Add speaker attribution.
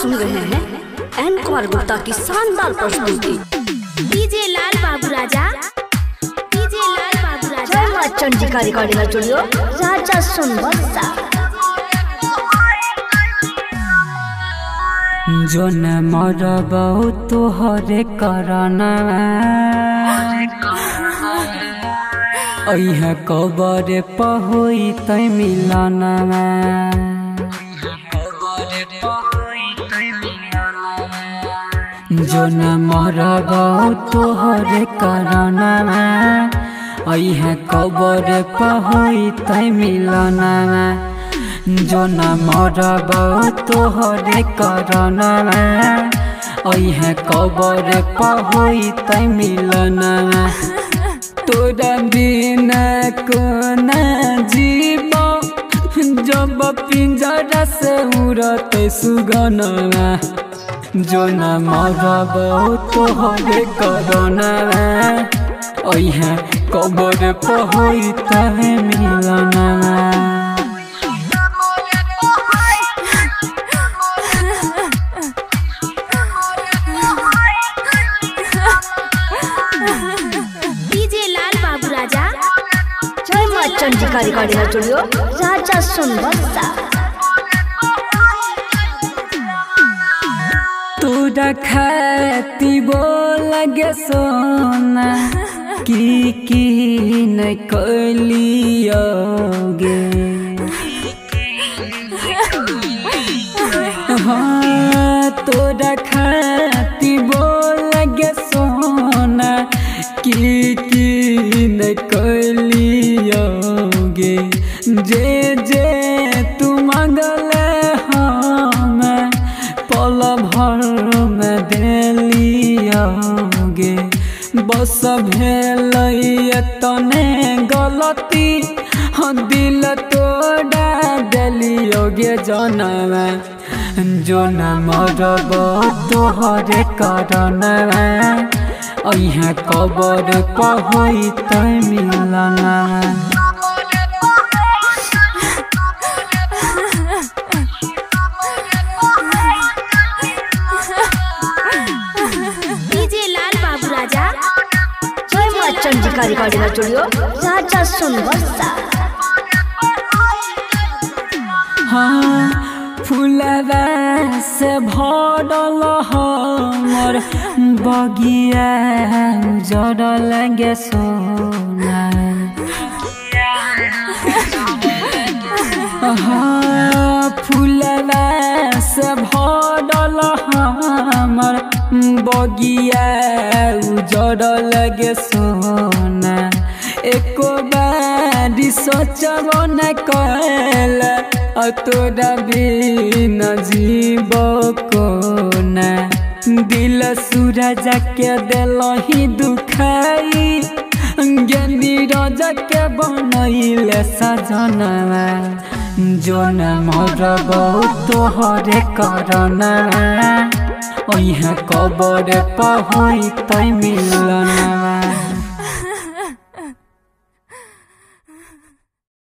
Speaker 1: सुन रहे हैं एनकोर गुप्ता की शानदार प्रस्तुति।
Speaker 2: डीजे लाल बाबू राजा, डीजे लाल बाबू राजा।
Speaker 1: जय चंडिका रिकॉर्डिंग स्टूडियो, राजा सोनबरसा।
Speaker 3: जो न मरबौ तोहरे करना अइह कबर पहोई तै मिलना जो न मरबौ तोहरे करना अइह कबर पहोई तै मिलना जो न मरबौ तोहरे करना अइह कबर पहोई तै मिलना तोरा बिना कोना जीवो जब पिंजरा से उड़ते सुगना जो न मरबौ तोहरे करना अइह कबर पहोई तै मिलना।
Speaker 1: चंडिका रिकॉर्डिंग स्टूडियो, राजा सोनबरसा।
Speaker 3: तोरा खाती बोलगे सोना की न कलियोगे हाँ तोरा खाती बोलगे सोना की न कलियोगे जे जे तू मंगले हम पल भर में देलियोगे बस भेल तने गलती दिल तोड़ा देलियोगे जनवा जो न मरबौ तोहरे करना अइह कबर पहोई तै मिलना।
Speaker 2: डीजे लाल बाबू राजा,
Speaker 1: जय चंडिका रिकॉर्डिंग स्टूडियो, राजा सोनबरसा।
Speaker 3: हाँ फूलवा से भरल हमर बगिया उजड़ल गे सोना हाँ फूलवा से भरल हमर बगिया उजड़ल गे सोना एको बारी सोचबो न कैल तोरा बिना जीवो कोना दिल सूरज के दिलहि दुखाई ज्ञानी राजा के बनैले सजनवा जो न मरबौ तोहरे करना अइह कबर पहोई तै मिलना।